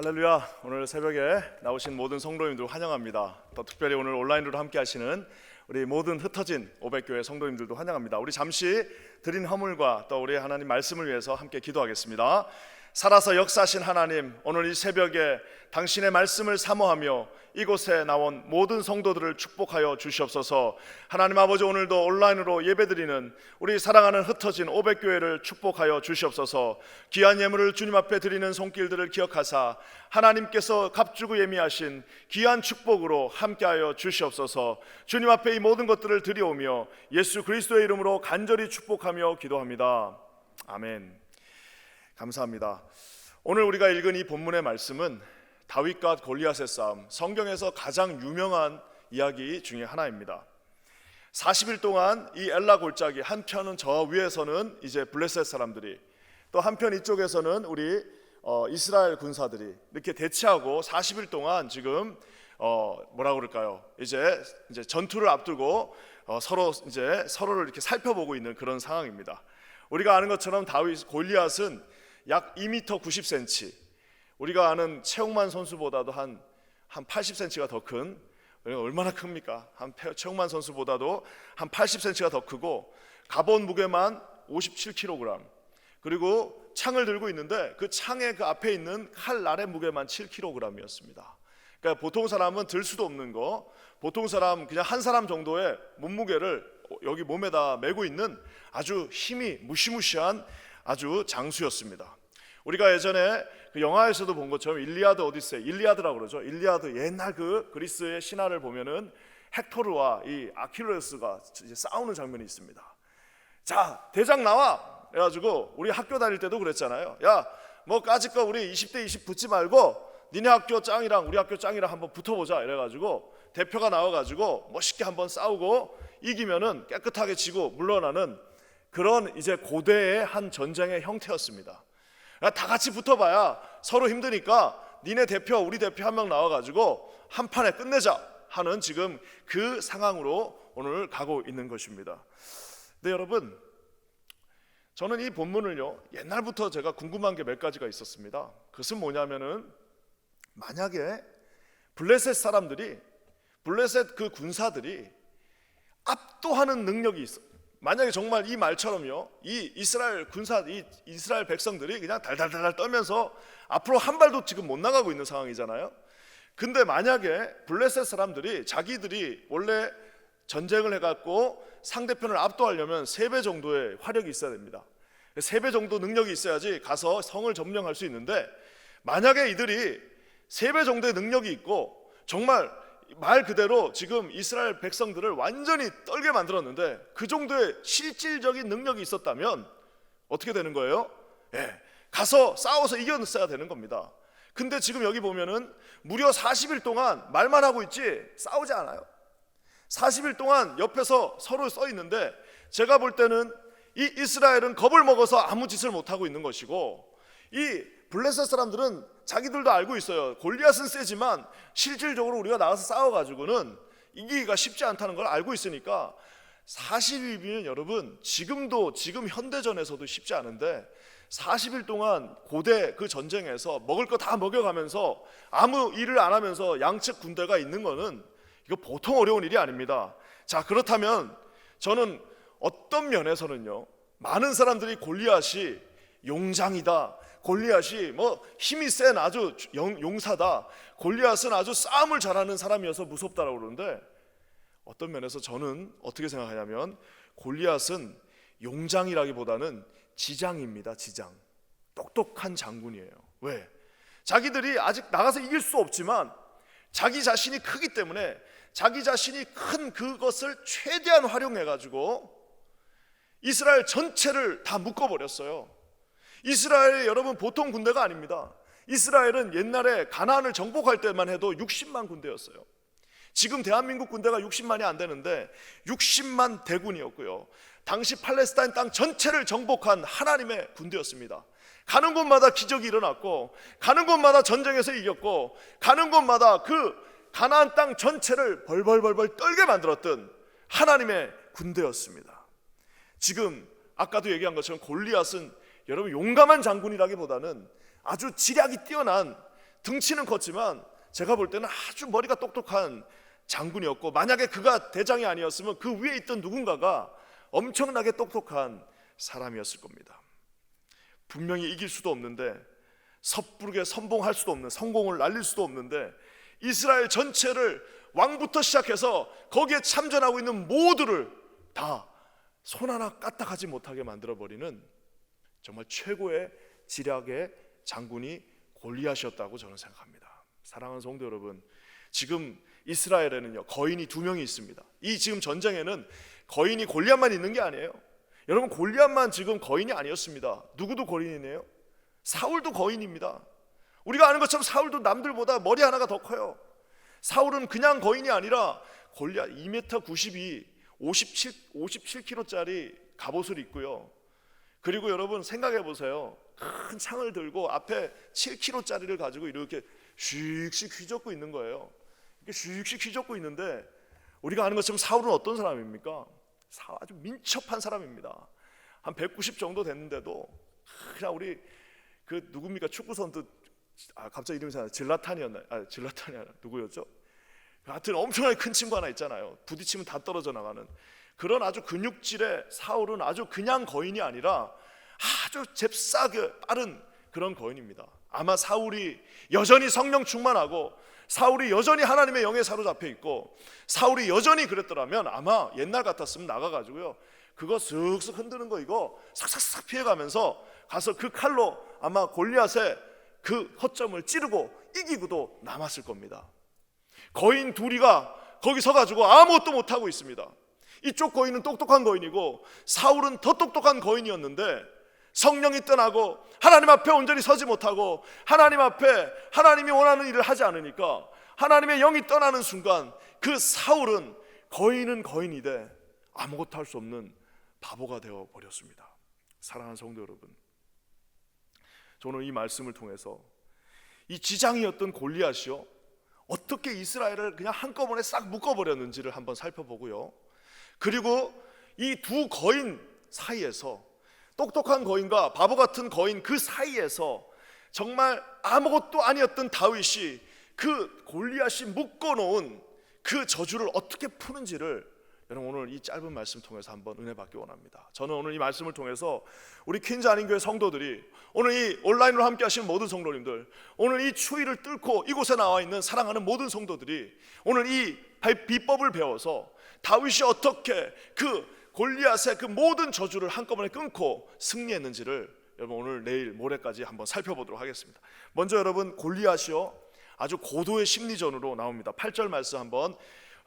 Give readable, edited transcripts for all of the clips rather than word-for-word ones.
할렐루야. 오늘 새벽에 나오신 모든 성도님들 환영합니다. 또 특별히 오늘 온라인으로 함께 하시는 우리 모든 흩어진 500교회 성도님들도 환영합니다. 우리 잠시 드린 허물과 또 우리 하나님 말씀을 위해서 함께 기도하겠습니다. 살아서 역사하신 하나님, 오늘 이 새벽에 당신의 말씀을 사모하며 이곳에 나온 모든 성도들을 축복하여 주시옵소서. 하나님 아버지, 오늘도 온라인으로 예배드리는 우리 사랑하는 흩어진 500교회를 축복하여 주시옵소서. 귀한 예물을 주님 앞에 드리는 손길들을 기억하사 하나님께서 값주고 예미하신 귀한 축복으로 함께하여 주시옵소서. 주님 앞에 이 모든 것들을 드려오며 예수 그리스도의 이름으로 간절히 축복하며 기도합니다. 아멘. 감사합니다. 오늘 우리가 읽은 이 본문의 말씀은 다윗과 골리앗의 싸움, 성경에서 가장 유명한 이야기 중에 하나입니다. 40일 동안 이 엘라 골짜기, 한편은 저 위에서는 이제 블레셋 사람들이, 또 한편 이쪽에서는 우리 이스라엘 군사들이 이렇게 대치하고 40일 동안 지금 뭐라고 그럴까요? 이제 전투를 앞두고 서로를 이렇게 살펴보고 있는 그런 상황입니다. 우리가 아는 것처럼 골리앗은 약 2m 90cm, 우리가 아는 최홍만 선수보다도 한 80cm가 더 큰, 얼마나 큽니까? 최홍만 선수보다도 한 80cm가 더 크고 갑옷 무게만 57kg, 그리고 창을 들고 있는데 그 창의 그 앞에 있는 칼날의 무게만 7kg이었습니다. 그러니까 보통 사람은 들 수도 없는 거, 보통 사람 그냥 한 사람 정도의 몸무게를 여기 몸에다 메고 있는 아주 힘이 무시무시한 아주 장수였습니다. 우리가 예전에 그 영화에서도 본 것처럼 일리아드 오디세이, 일리아드라고 그러죠. 일리아드, 옛날 그 그리스의 신화를 보면은 헥토르와 이 아킬레스가 이제 싸우는 장면이 있습니다. 자, 대장 나와! 그래가지고 우리 학교 다닐 때도 그랬잖아요. 야, 뭐 까짓거 우리 20대 20 붙지 말고 니네 학교 짱이랑 우리 학교 짱이랑 한번 붙어보자. 이래가지고 대표가 나와가지고 멋있게 한번 싸우고 이기면은 깨끗하게 지고 물러나는 그런 이제 고대의 한 전쟁의 형태였습니다. 다 같이 붙어봐야 서로 힘드니까 니네 대표 우리 대표 한 명 나와가지고 한 판에 끝내자 하는 지금 그 상황으로 오늘 가고 있는 것입니다. 네, 여러분, 저는 이 본문을요 옛날부터 제가 궁금한 게 몇 가지가 있었습니다. 그것은 뭐냐면은 만약에 블레셋 사람들이, 블레셋 그 군사들이 압도하는 능력이 있어, 만약에 정말 이 말처럼요, 이 이스라엘 군사, 이 이스라엘 백성들이 그냥 달달달 떨면서 앞으로 한 발도 지금 못 나가고 있는 상황이잖아요. 근데 만약에 블레셋 사람들이 자기들이 원래 전쟁을 해갖고 상대편을 압도하려면 3배 정도의 화력이 있어야 됩니다. 3배 정도 능력이 있어야지 가서 성을 점령할 수 있는데, 만약에 이들이 3배 정도의 능력이 있고 정말 말 그대로 지금 이스라엘 백성들을 완전히 떨게 만들었는데 그 정도의 실질적인 능력이 있었다면 어떻게 되는 거예요? 가서 싸워서 이겨냈어야 되는 겁니다. 근데 지금 여기 보면은 무려 40일 동안 말만 하고 있지 싸우지 않아요. 40일 동안 옆에서 서로 써 있는데, 제가 볼 때는 이 이스라엘은 겁을 먹어서 아무 짓을 못하고 있는 것이고, 이 블레셋 사람들은 자기들도 알고 있어요. 골리앗은 세지만 실질적으로 우리가 나가서 싸워가지고는 이기기가 쉽지 않다는 걸 알고 있으니까 40일이면 여러분 지금 현대전에서도 쉽지 않은데 40일 동안 고대 그 전쟁에서 먹을 거 다 먹여가면서 아무 일을 안 하면서 양측 군대가 있는 거는 이거 보통 어려운 일이 아닙니다. 자, 그렇다면 저는 어떤 면에서는요, 많은 사람들이 골리앗이 용장이다, 골리앗이 뭐 힘이 센 아주 용사다, 골리앗은 아주 싸움을 잘하는 사람이어서 무섭다라고 그러는데, 어떤 면에서 저는 어떻게 생각하냐면 골리앗은 용장이라기보다는 지장입니다. 지장. 똑똑한 장군이에요. 왜? 자기들이 아직 나가서 이길 수 없지만 자기 자신이 크기 때문에 자기 자신이 큰 그것을 최대한 활용해가지고 이스라엘 전체를 다 묶어버렸어요. 이스라엘이 여러분 보통 군대가 아닙니다. 이스라엘은 옛날에 가나안을 정복할 때만 해도 60만 군대였어요. 지금 대한민국 군대가 60만이 안 되는데 60만 대군이었고요, 당시 팔레스타인 땅 전체를 정복한 하나님의 군대였습니다. 가는 곳마다 기적이 일어났고, 가는 곳마다 전쟁에서 이겼고, 가는 곳마다 그 가나안 땅 전체를 벌벌벌벌 떨게 만들었던 하나님의 군대였습니다. 지금 아까도 얘기한 것처럼 골리앗은 여러분 용감한 장군이라기보다는 아주 지략이 뛰어난 등치는 컸지만 제가 볼 때는 아주 머리가 똑똑한 장군이었고, 만약에 그가 대장이 아니었으면 그 위에 있던 누군가가 엄청나게 똑똑한 사람이었을 겁니다. 분명히 이길 수도 없는데, 섣부르게 선봉할 수도 없는, 성공을 날릴 수도 없는데, 이스라엘 전체를 왕부터 시작해서 거기에 참전하고 있는 모두를 다 손 하나 까딱하지 못하게 만들어버리는 정말 최고의 지략의 장군이 골리앗이었다고 저는 생각합니다. 사랑하는 성도 여러분, 지금 이스라엘에는요 거인이 2명이 있습니다. 이 지금 전쟁에는 거인이 골리앗만 있는 게 아니에요. 여러분, 골리앗만 지금 거인이 아니었습니다. 누구도 거인이네요. 사울도 거인입니다. 우리가 아는 것처럼 사울도 남들보다 머리 하나가 더 커요. 사울은 그냥 거인이 아니라 골리앗 2m 92 57kg짜리 갑옷을 입고요. 그리고 여러분 생각해 보세요. 큰 창을 들고 앞에 7kg짜리를 가지고 이렇게 슉슉 휘젓고 있는 거예요. 이렇게 슉슉 휘젓고 있는데, 우리가 아는 것처럼 사울은 어떤 사람입니까? 아주 민첩한 사람입니다. 한 190 정도 됐는데도 그냥 우리 그 누굽니까? 축구 선수 갑자기 이름이 생각나요. 질라탄이 아니라 누구였죠? 하여튼 엄청나게 큰 친구 하나 있잖아요. 부딪히면 다 떨어져 나가는 그런 아주 근육질의 사울은 아주 그냥 거인이 아니라 아주 잽싸게 빠른 그런 거인입니다. 아마 사울이 여전히 성령 충만하고, 사울이 여전히 하나님의 영에 사로잡혀 있고, 사울이 여전히 그랬더라면 아마 옛날 같았으면 나가가지고요 그거 쓱쓱 흔드는 거 이거 싹싹싹 피해가면서 가서 그 칼로 아마 골리앗의 그 허점을 찌르고 이기고도 남았을 겁니다. 거인 둘이가 거기 서가지고 아무것도 못하고 있습니다. 이쪽 거인은 똑똑한 거인이고 사울은 더 똑똑한 거인이었는데, 성령이 떠나고 하나님 앞에 온전히 서지 못하고 하나님 앞에 하나님이 원하는 일을 하지 않으니까 하나님의 영이 떠나는 순간 그 사울은 거인은 거인이되 아무것도 할 수 없는 바보가 되어 버렸습니다. 사랑하는 성도 여러분, 저는 이 말씀을 통해서 이 지장이었던 골리앗이요 어떻게 이스라엘을 그냥 한꺼번에 싹 묶어버렸는지를 한번 살펴보고요, 그리고 이 두 거인 사이에서, 똑똑한 거인과 바보 같은 거인 그 사이에서 정말 아무것도 아니었던 다윗이 그 골리앗이 묶어놓은 그 저주를 어떻게 푸는지를 여러분 오늘 이 짧은 말씀 통해서 한번 은혜 받기 원합니다. 저는 오늘 이 말씀을 통해서 우리 퀸즈 안인교회 성도들이, 오늘 이 온라인으로 함께 하시는 모든 성도님들, 오늘 이 추위를 뚫고 이곳에 나와 있는 사랑하는 모든 성도들이 오늘 이 비법을 배워서 다윗이 어떻게 그 골리앗의 그 모든 저주를 한꺼번에 끊고 승리했는지를 여러분 오늘 내일 모레까지 한번 살펴보도록 하겠습니다. 먼저 여러분, 골리앗이요 아주 고도의 심리전으로 나옵니다. 8절 말씀 한번,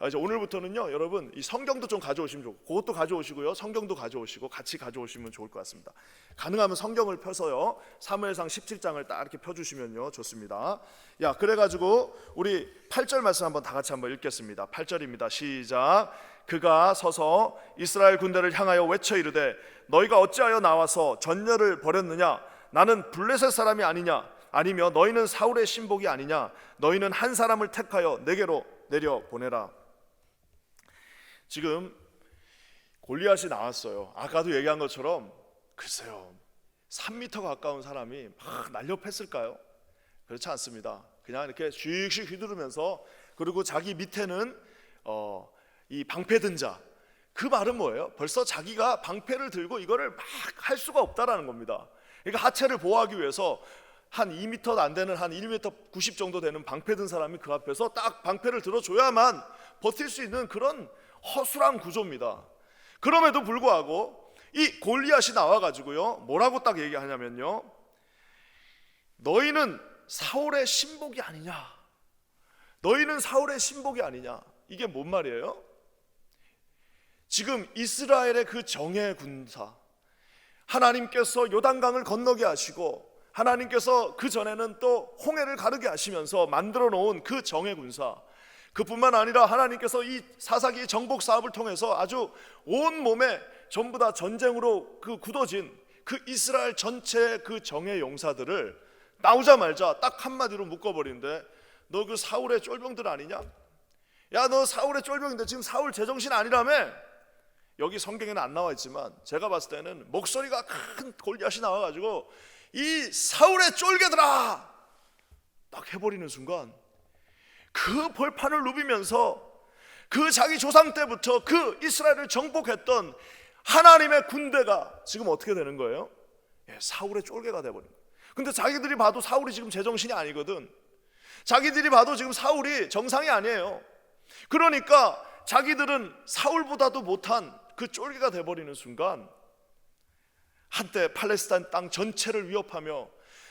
이제 오늘부터는요 여러분 이 성경도 좀 가져오시면 좋고, 그것도 가져오시고요 성경도 가져오시고 같이 가져오시면 좋을 것 같습니다. 가능하면 성경을 펴서요 사무엘상 17장을 딱 이렇게 펴주시면요 좋습니다. 야, 그래가지고 우리 8절 말씀 한번 다 같이 한번 읽겠습니다. 8절입니다. 시작. 그가 서서 이스라엘 군대를 향하여 외쳐 이르되 너희가 어찌하여 나와서 전열을 벌였느냐? 나는 블레셋 사람이 아니냐? 아니며 너희는 사울의 신복이 아니냐? 너희는 한 사람을 택하여 내게로 내려 보내라. 지금 골리앗이 나왔어요. 아까도 얘기한 것처럼 글쎄요 3m 가까운 사람이 막 날렵했을까요? 그렇지 않습니다. 그냥 이렇게 슉슉 휘두르면서, 그리고 자기 밑에는 이 방패 든 자, 그 말은 뭐예요? 벌써 자기가 방패를 들고 이거를 막 할 수가 없다라는 겁니다. 그러니까 하체를 보호하기 위해서 한 2m 안 되는, 한 1m 90 정도 되는 방패 든 사람이 그 앞에서 딱 방패를 들어줘야만 버틸 수 있는 그런 허술한 구조입니다. 그럼에도 불구하고 이 골리앗이 나와가지고요 뭐라고 딱 얘기하냐면요, 너희는 사울의 신복이 아니냐? 너희는 사울의 신복이 아니냐? 이게 뭔 말이에요? 지금 이스라엘의 그 정예 군사, 하나님께서 요단강을 건너게 하시고 하나님께서 그 전에는 또 홍해를 가르게 하시면서 만들어 놓은 그 정예 군사, 그뿐만 아니라 하나님께서 이 사사기 정복 사업을 통해서 아주 온 몸에 전부 다 전쟁으로 그 굳어진 그 이스라엘 전체의 그 정예 용사들을 나오자마자 딱 한마디로 묶어버리는데, 너 그 사울의 쫄병들 아니냐? 야, 너 사울의 쫄병인데 지금 사울 제정신 아니라며? 여기 성경에는 안 나와 있지만 제가 봤을 때는 목소리가 큰 골리앗이 나와가지고 이 사울의 쫄개들아, 딱 해버리는 순간 그 벌판을 누비면서 그 자기 조상 때부터 그 이스라엘을 정복했던 하나님의 군대가 지금 어떻게 되는 거예요? 사울의 쫄개가 돼버린 거예요. 근데 자기들이 봐도 사울이 지금 제정신이 아니거든. 자기들이 봐도 지금 사울이 정상이 아니에요. 그러니까 자기들은 사울보다도 못한 그 쫄개가 돼버리는 순간 한때 팔레스타인 땅 전체를 위협하며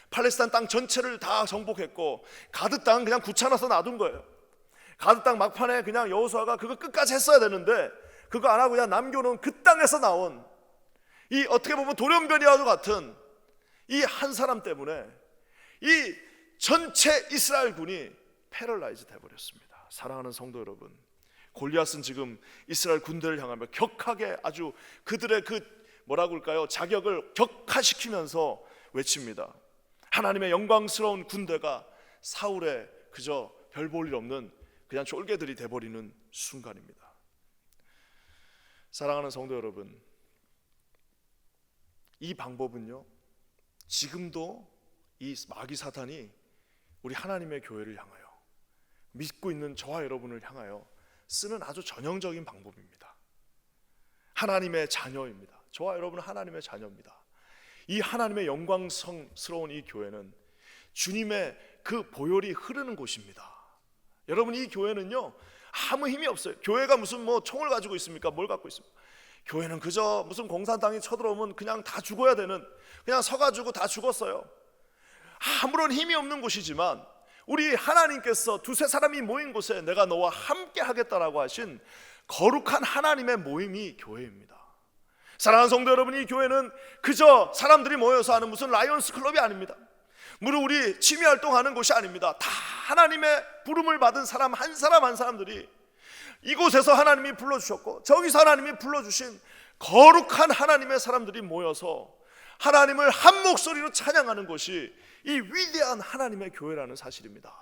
팔레스타인 땅 전체를 다 정복했고 가드 땅은 그냥 굳혀놔서 놔둔 거예요. 가드 땅 막판에 그냥 여호수아가 그거 끝까지 했어야 되는데 그거 안 하고 그냥 남겨놓은 그 땅에서 나온 이 어떻게 보면 돌연변이와도 같은 이 한 사람 때문에 이 전체 이스라엘 군이 패럴라이즈 돼버렸습니다. 사랑하는 성도 여러분, 골리앗은 지금 이스라엘 군대를 향하며 격하게 아주 그들의 그 뭐라고 할까요? 자격을 격화시키면서 외칩니다. 하나님의 영광스러운 군대가 사울의 그저 별 볼 일 없는 그냥 쫄개들이 돼버리는 순간입니다. 사랑하는 성도 여러분, 이 방법은요 지금도 이 마귀 사탄이 우리 하나님의 교회를 향하여 믿고 있는 저와 여러분을 향하여 쓰는 아주 전형적인 방법입니다. 하나님의 자녀입니다. 저와 여러분은 하나님의 자녀입니다. 이 하나님의 영광스러운 이 교회는 주님의 그 보혈이 흐르는 곳입니다. 여러분, 이 교회는요 아무 힘이 없어요. 교회가 무슨 뭐 총을 가지고 있습니까? 뭘 갖고 있습니까? 교회는 그저 무슨 공산당이 쳐들어오면 그냥 다 죽어야 되는, 그냥 서가지고 다 죽었어요. 아무런 힘이 없는 곳이지만 우리 하나님께서 두세 사람이 모인 곳에 내가 너와 함께 하겠다라고 하신 거룩한 하나님의 모임이 교회입니다. 사랑하는 성도 여러분, 이 교회는 그저 사람들이 모여서 하는 무슨 라이온스 클럽이 아닙니다. 무릇 우리 취미 활동하는 곳이 아닙니다. 다 하나님의 부름을 받은 사람 한 사람 한 사람들이 이곳에서 하나님이 불러주셨고 저기서 하나님이 불러주신 거룩한 하나님의 사람들이 모여서 하나님을 한 목소리로 찬양하는 것이 이 위대한 하나님의 교회라는 사실입니다.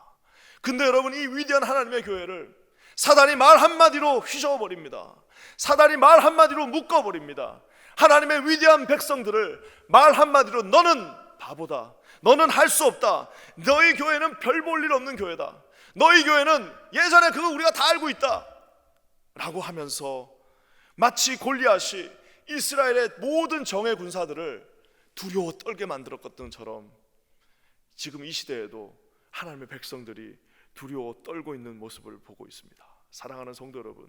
근데 여러분, 이 위대한 하나님의 교회를 사단이 말 한마디로 휘저어버립니다. 사단이 말 한마디로 묶어버립니다. 하나님의 위대한 백성들을 말 한마디로 너는 바보다, 너는 할 수 없다, 너희 교회는 별 볼 일 없는 교회다, 너희 교회는 예전에 그거 우리가 다 알고 있다 라고 하면서 마치 골리앗이 이스라엘의 모든 정예 군사들을 두려워 떨게 만들었던 것처럼 지금 이 시대에도 하나님의 백성들이 두려워 떨고 있는 모습을 보고 있습니다. 사랑하는 성도 여러분,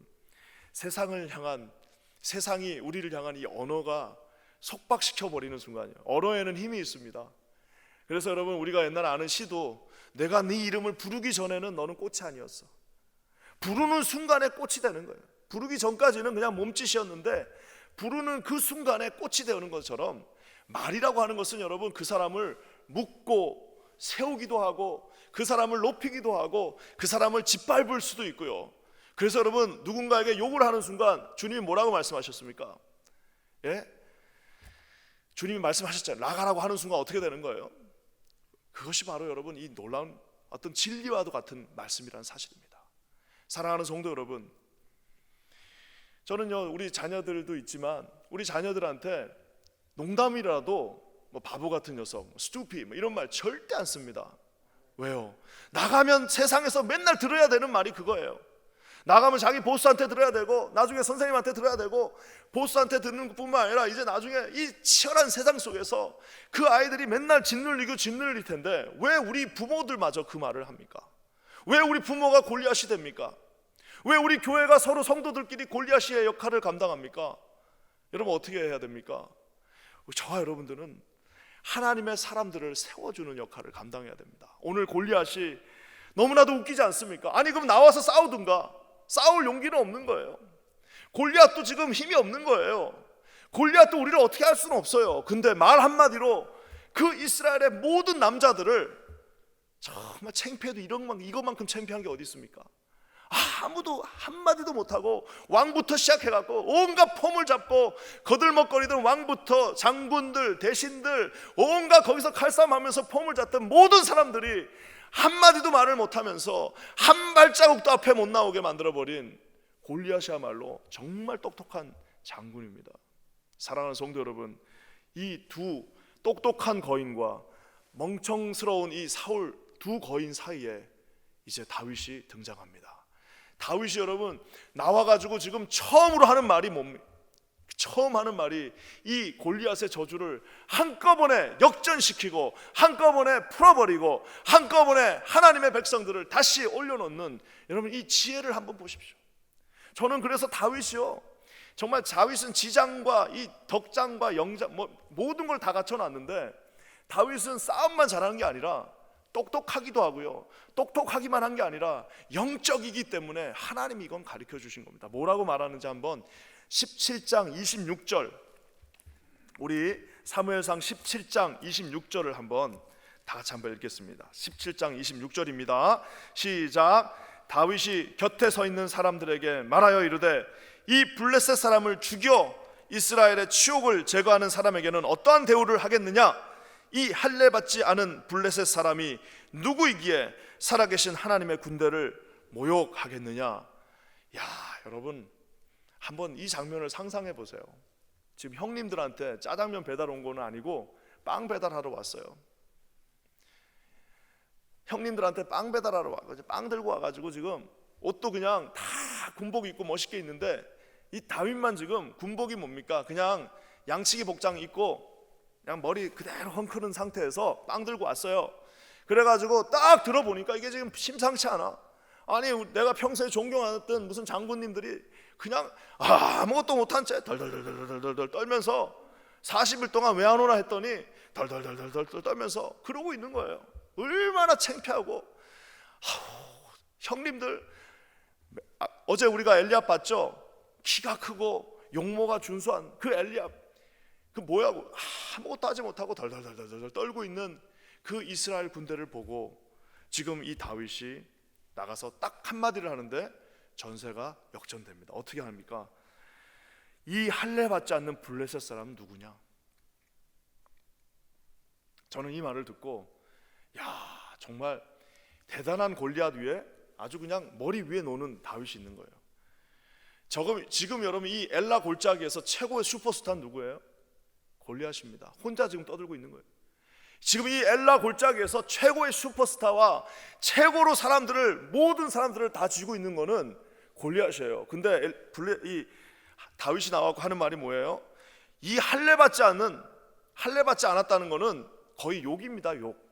세상이 우리를 향한 이 언어가 속박시켜버리는 순간이에요. 언어에는 힘이 있습니다. 그래서 여러분, 우리가 옛날에 아는 시도 내가 네 이름을 부르기 전에는 너는 꽃이 아니었어. 부르는 순간에 꽃이 되는 거예요. 부르기 전까지는 그냥 몸짓이었는데 부르는 그 순간에 꽃이 되는 것처럼 말이라고 하는 것은 여러분 그 사람을 묶고 세우기도 하고 그 사람을 높이기도 하고 그 사람을 짓밟을 수도 있고요. 그래서 여러분, 누군가에게 욕을 하는 순간 주님이 뭐라고 말씀하셨습니까? 예? 주님이 말씀하셨잖아요. 나가라고 하는 순간 어떻게 되는 거예요? 그것이 바로 여러분 이 놀라운 어떤 진리와도 같은 말씀이라는 사실입니다. 사랑하는 성도 여러분, 저는요 우리 자녀들도 있지만 우리 자녀들한테 농담이라도 뭐 바보 같은 녀석, 스투피 뭐 이런 말 절대 안 씁니다. 왜요? 나가면 세상에서 맨날 들어야 되는 말이 그거예요. 나가면 자기 보스한테 들어야 되고 나중에 선생님한테 들어야 되고 보스한테 듣는 것뿐만 아니라 이제 나중에 이 치열한 세상 속에서 그 아이들이 맨날 짓눌릴 텐데 왜 우리 부모들마저 그 말을 합니까? 왜 우리 부모가 골리앗이 됩니까? 왜 우리 교회가 서로 성도들끼리 골리앗의 역할을 감당합니까? 여러분, 어떻게 해야 됩니까? 저와 여러분들은 하나님의 사람들을 세워주는 역할을 감당해야 됩니다. 오늘 골리앗이 너무나도 웃기지 않습니까? 아니 그럼 나와서 싸우든가. 싸울 용기는 없는 거예요. 골리앗도 지금 힘이 없는 거예요. 골리앗도 우리를 어떻게 할 수는 없어요. 근데 말 한마디로 그 이스라엘의 모든 남자들을 정말 창피해도 이것만큼 창피한 게 어디 있습니까? 아무도 한마디도 못하고 왕부터 시작해갖고 온갖 폼을 잡고 거들먹거리던 왕부터 장군들, 대신들 온갖 거기서 칼싸움하면서 폼을 잡던 모든 사람들이 한마디도 말을 못하면서 한 발자국도 앞에 못 나오게 만들어버린 골리앗이야말로 정말 똑똑한 장군입니다. 사랑하는 성도 여러분, 이 두 똑똑한 거인과 멍청스러운 이 사울 두 거인 사이에 이제 다윗이 등장합니다. 다윗이 여러분 나와가지고 지금 처음으로 하는 말이 뭡니까? 처음 하는 말이 이 골리앗의 저주를 한꺼번에 역전시키고 한꺼번에 풀어버리고 한꺼번에 하나님의 백성들을 다시 올려놓는, 여러분 이 지혜를 한번 보십시오. 저는 그래서 다윗이요, 정말 다윗은 지장과 이 덕장과 영장 모든 걸 다 갖춰놨는데, 다윗은 싸움만 잘하는 게 아니라 똑똑하기도 하고요, 똑똑하기만 한 게 아니라 영적이기 때문에 하나님이 이건 가르쳐 주신 겁니다. 뭐라고 말하는지 한번 17장 26절, 우리 사무엘상 17장 26절을 한번 다 같이 한번 읽겠습니다. 17장 26절입니다. 시작. 다윗이 곁에 서 있는 사람들에게 말하여 이르되 이 블레셋 사람을 죽여 이스라엘의 치욕을 제거하는 사람에게는 어떠한 대우를 하겠느냐? 이 할례 받지 않은 블레셋 사람이 누구이기에 살아계신 하나님의 군대를 모욕하겠느냐? 야, 여러분 한번 이 장면을 상상해 보세요. 지금 형님들한테 짜장면 배달 온 거는 아니고 빵 배달하러 왔어요. 형님들한테 빵 배달하러 와가지고 빵 들고 와가지고 지금 옷도 그냥 다 군복 입고 멋있게 있는데, 이 다윗만 지금 군복이 뭡니까? 그냥 양치기 복장 입고 그냥 머리 그대로 헝크는 상태에서 빵 들고 왔어요. 그래가지고 딱 들어보니까 이게 지금 심상치 않아. 아니 내가 평소에 존경하던 무슨 장군님들이 그냥 아무것도 못한 채 덜덜덜덜덜덜 떨면서 40일 동안 왜 안 오나 했더니 덜덜덜덜덜 떨면서 그러고 있는 거예요. 얼마나 창피하고. 형님들, 어제 우리가 엘리압 봤죠? 키가 크고 용모가 준수한 그 엘리압, 그 뭐야고 아무것도 하지 못하고 덜덜덜덜 떨고 있는 그 이스라엘 군대를 보고 지금 이 다윗이 나가서 딱 한마디를 하는데 전세가 역전됩니다. 어떻게 합니까? 이 할례 받지 않는 블레셋 사람은 누구냐? 저는 이 말을 듣고 야, 정말 대단한 골리앗 위에 아주 그냥 머리 위에 노는 다윗이 있는 거예요. 지금 여러분 이 엘라 골짜기에서 최고의 슈퍼스타는 누구예요? 골리앗입니다. 혼자 지금 떠들고 있는 거예요. 지금 이 엘라 골짜기에서 최고의 슈퍼스타와 최고로 모든 사람들을 다 쥐고 있는 거는 골리앗이에요. 근데 이 다윗이 나와서 하는 말이 뭐예요? 이 할례 받지 않았다는 거는 거의 욕입니다. 욕.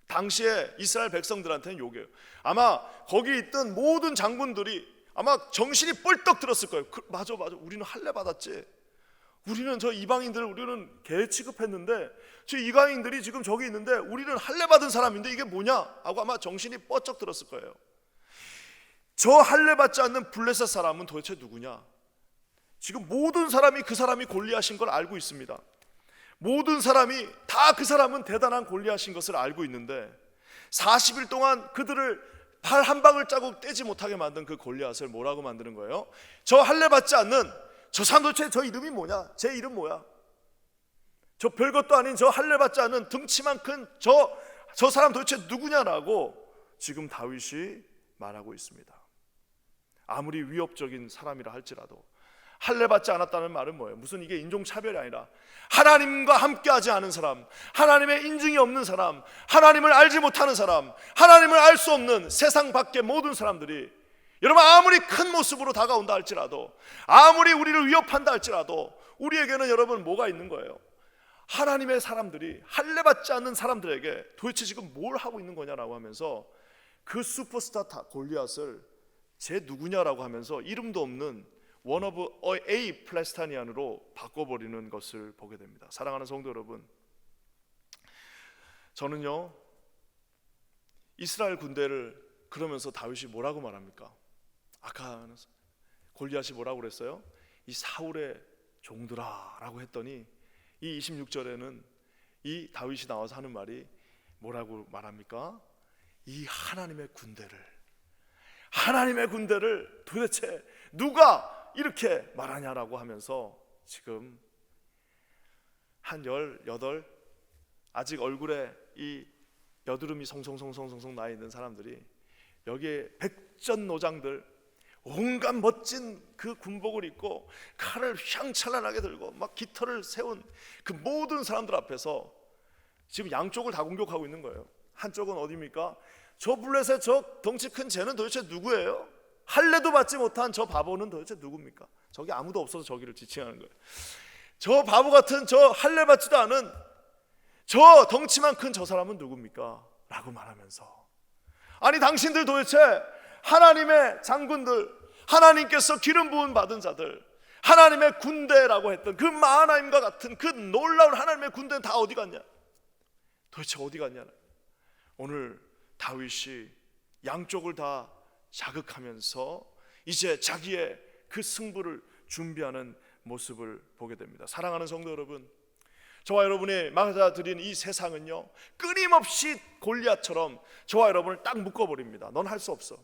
당시에 이스라엘 백성들한테는 욕이에요. 아마 거기 있던 모든 장군들이 아마 정신이 뻘떡 들었을 거예요. 맞아, 우리는 할례 받았지. 우리는 저 이방인들을 우리는 개 취급했는데 저 이방인들이 지금 저기 있는데 우리는 할례 받은 사람인데 이게 뭐냐 하고 아마 정신이 뻗쩍 들었을 거예요. 저 할례 받지 않는 블레셋 사람은 도대체 누구냐? 지금 모든 사람이 그 사람이 골리앗인 걸 알고 있습니다. 모든 사람이 다 그 사람은 대단한 골리앗인 것을 알고 있는데 40일 동안 그들을 발 한 방울 자국 떼지 못하게 만든 그 골리앗을 뭐라고 만드는 거예요? 저 할례 받지 않는 저 사람 도대체 저 이름이 뭐냐? 제 이름 뭐야? 저 별것도 아닌 저 할례 받지 않는 등치만 큰 저 사람 도대체 누구냐라고 지금 다윗이 말하고 있습니다. 아무리 위협적인 사람이라 할지라도 할례 받지 않았다는 말은 뭐예요? 무슨 이게 인종차별이 아니라 하나님과 함께하지 않은 사람, 하나님의 인증이 없는 사람, 하나님을 알지 못하는 사람, 하나님을 알 수 없는 세상 밖의 모든 사람들이, 여러분 아무리 큰 모습으로 다가온다 할지라도, 아무리 우리를 위협한다 할지라도 우리에게는 여러분 뭐가 있는 거예요? 하나님의 사람들이 할례 받지 않는 사람들에게 도대체 지금 뭘 하고 있는 거냐라고 하면서 그 슈퍼스타 골리앗을 쟤 누구냐라고 하면서 이름도 없는 one of a 플레스타니안으로 바꿔버리는 것을 보게 됩니다. 사랑하는 성도 여러분, 저는요 이스라엘 군대를 그러면서 다윗이 뭐라고 말합니까? 아까 골리앗이 뭐라고 그랬어요? 이 사울의 종들아 라고 했더니 이 26절에는 이 다윗이 나와서 하는 말이 뭐라고 말합니까? 이 하나님의 군대를 도대체 누가 이렇게 말하냐라고 하면서 지금 한 18 아직 얼굴에 이 여드름이 송송송송송송 나 있는 사람들이 여기에 백전노장들 온갖 멋진 그 군복을 입고 칼을 휘황찬란하게 들고 막 깃털을 세운 그 모든 사람들 앞에서 지금 양쪽을 다 공격하고 있는 거예요. 한쪽은 어디입니까? 저 블레셋 저 덩치 큰 쟤는 도대체 누구예요? 할례도 받지 못한 저 바보는 도대체 누굽니까? 저기 아무도 없어서 저기를 지칭하는 거예요. 저 바보 같은 저 할례 받지도 않은 저 덩치만 큰 저 사람은 누굽니까? 라고 말하면서, 아니 당신들 도대체 하나님의 장군들, 하나님께서 기름 부음 받은 자들, 하나님의 군대라고 했던 그 마하나임과 같은 그 놀라운 하나님의 군대는 다 어디 갔냐? 도대체 어디 갔냐? 오늘 다윗이 양쪽을 다 자극하면서 이제 자기의 그 승부를 준비하는 모습을 보게 됩니다. 사랑하는 성도 여러분, 저와 여러분이 맞아들인 이 세상은요, 끊임없이 골리앗처럼 저와 여러분을 딱 묶어버립니다. 넌 할 수 없어.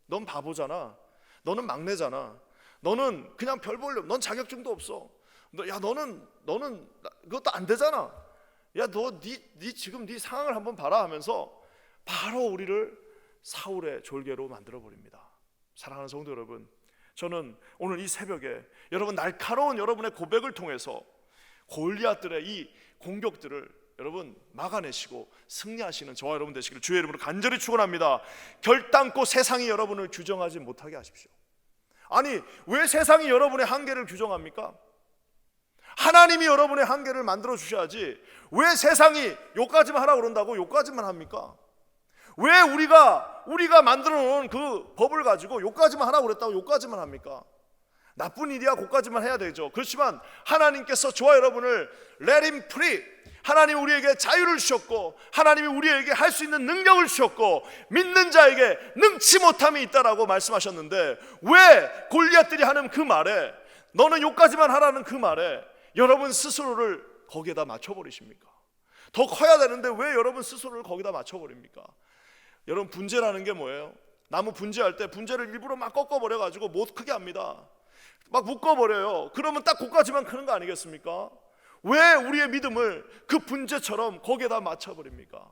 넌 바보잖아. 너는 막내잖아. 너는 그냥 별 볼일, 넌 자격증도 없어. 너는 그것도 안 되잖아. 야, 네 지금 네 상황을 한번 봐라 하면서 바로 우리를 사울의 졸개로 만들어 버립니다. 사랑하는 성도 여러분, 저는 오늘 이 새벽에 여러분 날카로운 여러분의 고백을 통해서 골리앗들의 이 공격들을 여러분 막아내시고 승리하시는 저와 여러분 되시기를 주의 이름으로 간절히 축원합니다. 결단코 세상이 여러분을 규정하지 못하게 하십시오. 아니, 왜 세상이 여러분의 한계를 규정합니까? 하나님이 여러분의 한계를 만들어 주셔야지 왜 세상이 요까지만 하라고 그런다고 요까지만 합니까? 왜 우리가 만들어 놓은 그 법을 가지고 요까지만 하라고 그랬다고 요까지만 합니까? 나쁜 일이야 고까지만 해야 되죠. 그렇지만 하나님께서 저와 여러분을 let him free, 하나님이 우리에게 자유를 주셨고 하나님이 우리에게 할 수 있는 능력을 주셨고 믿는 자에게 능치 못함이 있다라고 말씀하셨는데, 왜 골리앗들이 하는 그 말에, 너는 요까지만 하라는 그 말에 여러분 스스로를 거기에다 맞춰버리십니까? 더 커야 되는데 왜 여러분 스스로를 거기다 맞춰버립니까? 여러분, 분재라는 게 뭐예요? 나무 분재할 때 분재를 일부러 막 꺾어버려가지고 못 크게 합니다. 막 묶어버려요. 그러면 딱 거기까지만 크는 거 아니겠습니까? 왜 우리의 믿음을 그 분재처럼 거기에다 맞춰버립니까?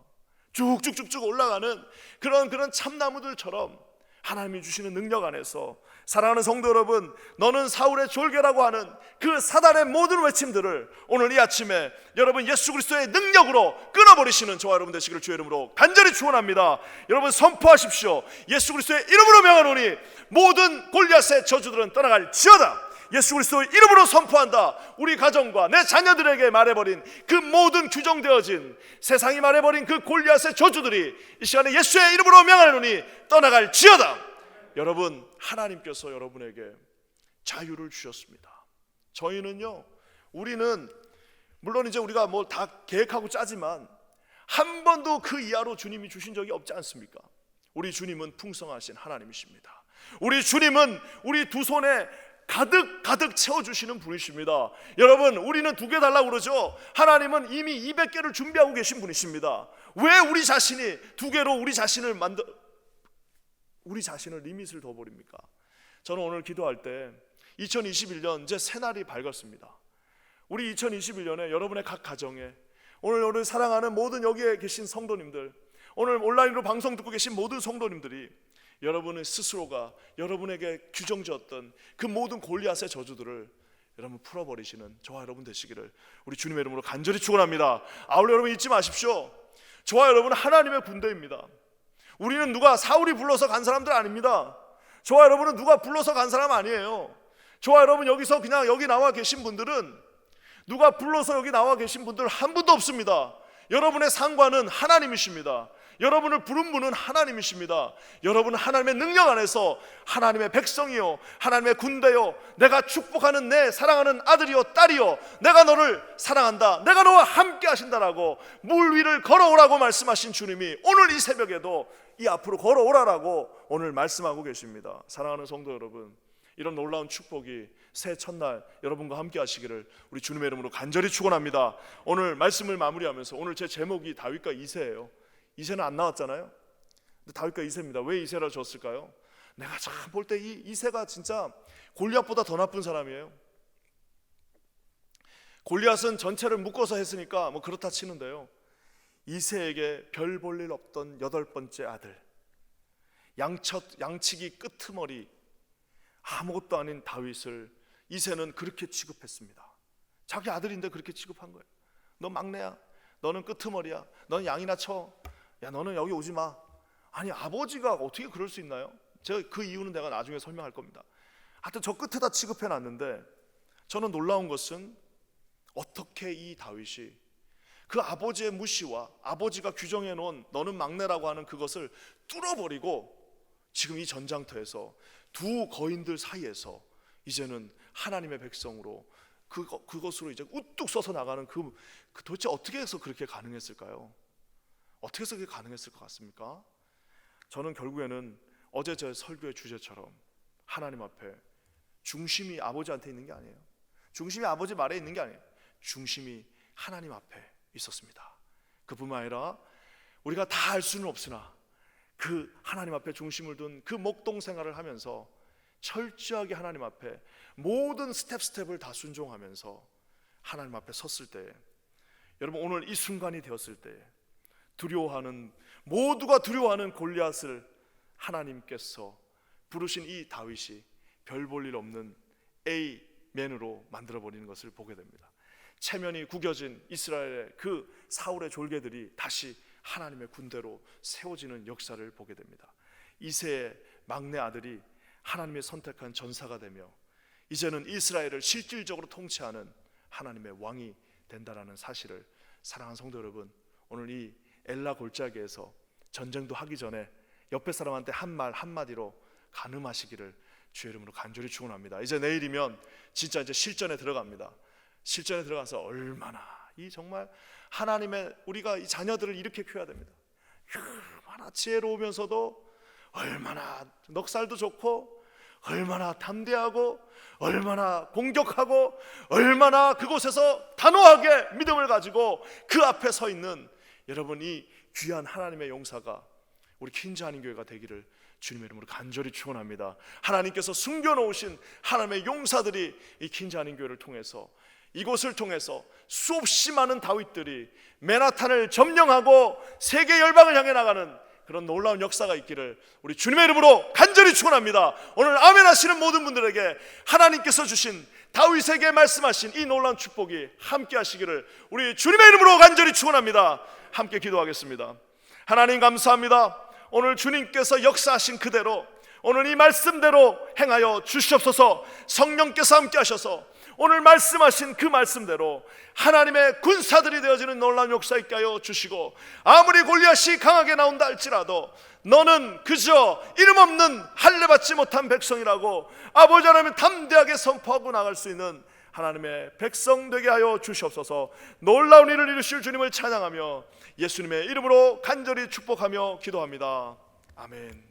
쭉쭉쭉쭉 올라가는 그런 참나무들처럼 하나님이 주시는 능력 안에서, 사랑하는 성도 여러분, 너는 사울의 졸개라고 하는 그 사단의 모든 외침들을 오늘 이 아침에 여러분 예수 그리스도의 능력으로 끊어버리시는 저와 여러분 되시기를 주의 이름으로 간절히 축원합니다. 여러분 선포하십시오. 예수 그리스도의 이름으로 명하노니 모든 골리앗의 저주들은 떠나갈지어다. 예수 그리스도의 이름으로 선포한다. 우리 가정과 내 자녀들에게 말해버린 그 모든 규정되어진 세상이 말해버린 그 골리앗의 저주들이 이 시간에 예수의 이름으로 명하노니 떠나갈지어다. 여러분, 하나님께서 여러분에게 자유를 주셨습니다. 저희는요, 우리는 물론 이제 우리가 뭐 다 계획하고 짜지만 한 번도 그 이하로 주님이 주신 적이 없지 않습니까? 우리 주님은 풍성하신 하나님이십니다. 우리 주님은 우리 두 손에 가득 채워주시는 분이십니다. 여러분, 우리는 2개 달라고 그러죠. 하나님은 이미 200개를 준비하고 계신 분이십니다. 왜 우리 자신이 2개로 우리 자신을 리밋을 더 버립니까? 저는 오늘 기도할 때 2021년 이제 새날이 밝았습니다. 우리 2021년에 여러분의 각 가정에, 오늘 사랑하는 모든 여기에 계신 성도님들, 오늘 온라인으로 방송 듣고 계신 모든 성도님들이 여러분의 스스로가 여러분에게 규정지었던 그 모든 골리앗의 저주들을 여러분 풀어버리시는 저와 여러분 되시기를 우리 주님의 이름으로 간절히 축원합니다. 아울러 여러분 잊지 마십시오. 저와 여러분은 하나님의 군대입니다. 우리는 누가 사울이 불러서 간 사람들 아닙니다. 저와 여러분은 누가 불러서 간 사람 아니에요. 저와 여러분 여기서 그냥 여기 나와 계신 분들은, 누가 불러서 여기 나와 계신 분들 한 분도 없습니다. 여러분의 상관은 하나님이십니다. 여러분을 부른 분은 하나님이십니다. 여러분은 하나님의 능력 안에서 하나님의 백성이요, 하나님의 군대요, 내가 축복하는 내 사랑하는 아들이요 딸이요, 내가 너를 사랑한다, 내가 너와 함께 하신다라고 물 위를 걸어오라고 말씀하신 주님이 오늘 이 새벽에도 이 앞으로 걸어오라라고 오늘 말씀하고 계십니다. 사랑하는 성도 여러분, 이런 놀라운 축복이 새 첫날 여러분과 함께 하시기를 우리 주님의 이름으로 간절히 축원합니다. 오늘 말씀을 마무리하면서, 오늘 제 제목이 다윗과 이새예요. 이새는 안 나왔잖아요. 근데 다윗과 이새입니다. 왜 이새라 줬을까요? 내가 참 볼 때 이 이새가 진짜 골리앗보다 더 나쁜 사람이에요. 골리앗은 전체를 묶어서 했으니까 뭐 그렇다 치는데요, 이새에게 별 볼 일 없던 8번째 아들, 양치기 끄트머리, 아무것도 아닌 다윗을 이새는 그렇게 취급했습니다. 자기 아들인데 그렇게 취급한 거예요. 너 막내야, 너는 끄트머리야, 넌 양이나 쳐, 야 너는 여기 오지 마. 아니 아버지가 어떻게 그럴 수 있나요? 제가 그 이유는 내가 나중에 설명할 겁니다. 하여튼 저 끝에다 취급해 놨는데 저는 놀라운 것은 어떻게 이 다윗이 그 아버지의 무시와 아버지가 규정해 놓은 너는 막내라고 하는 그것을 뚫어버리고 지금 이 전장터에서 두 거인들 사이에서 이제는 하나님의 백성으로 그것으로 이제 우뚝 서서 나가는 그 도대체 어떻게 해서 그렇게 가능했을까요? 어떻게 해서 그게 가능했을 것 같습니까? 저는 결국에는 어제 제 설교의 주제처럼 하나님 앞에 중심이 아버지한테 있는 게 아니에요. 중심이 아버지 말에 있는 게 아니에요. 중심이 하나님 앞에 있었습니다. 그뿐만 아니라 우리가 다 알 수는 없으나 그 하나님 앞에 중심을 둔 그 목동 생활을 하면서 철저하게 하나님 앞에 모든 스텝을 다 순종하면서 하나님 앞에 섰을 때, 여러분 오늘 이 순간이 되었을 때 모두가 두려워하는 골리앗을 하나님께서 부르신 이 다윗이 별 볼 일 없는 A맨으로 만들어버리는 것을 보게 됩니다. 체면이 구겨진 이스라엘의 그 사울의 졸개들이 다시 하나님의 군대로 세워지는 역사를 보게 됩니다. 이새의 막내 아들이 하나님의 선택한 전사가 되며 이제는 이스라엘을 실질적으로 통치하는 하나님의 왕이 된다라는 사실을, 사랑하는 성도 여러분, 오늘 이 엘라 골짜기에서 전쟁도 하기 전에 옆에 사람한테 한 말 한마디로 간음하시기를 주의 이름으로 간절히 축원합니다. 이제 내일이면 진짜 이제 실전에 들어갑니다. 실전에 들어가서 얼마나 이 정말 하나님의 우리가 이 자녀들을 이렇게 키워야 됩니다. 얼마나 지혜로우면서도 얼마나 넉살도 좋고 얼마나 담대하고 얼마나 공격하고 얼마나 그곳에서 단호하게 믿음을 가지고 그 앞에 서 있는 여러분, 이 귀한 하나님의 용사가 우리 퀸즈 한인교회가 되기를 주님의 이름으로 간절히 축원합니다. 하나님께서 숨겨놓으신 하나님의 용사들이 이 퀸즈 한인교회를 통해서, 이곳을 통해서 수없이 많은 다윗들이 맨하탄을 점령하고 세계 열방을 향해 나가는 그런 놀라운 역사가 있기를 우리 주님의 이름으로 간절히 축원합니다. 오늘 아멘 하시는 모든 분들에게 하나님께서 주신 다윗에게 말씀하신 이 놀라운 축복이 함께 하시기를 우리 주님의 이름으로 간절히 축원합니다. 함께 기도하겠습니다. 하나님 감사합니다. 오늘 주님께서 역사하신 그대로 오늘 이 말씀대로 행하여 주시옵소서. 성령께서 함께 하셔서 오늘 말씀하신 그 말씀대로 하나님의 군사들이 되어지는 놀라운 역사 있게 하여 주시고, 아무리 골리앗이 강하게 나온다 할지라도 너는 그저 이름 없는 할례받지 못한 백성이라고 아버지 하나님 담대하게 선포하고 나갈 수 있는 하나님의 백성 되게 하여 주시옵소서. 놀라운 일을 이루실 주님을 찬양하며 예수님의 이름으로 간절히 축복하며 기도합니다. 아멘.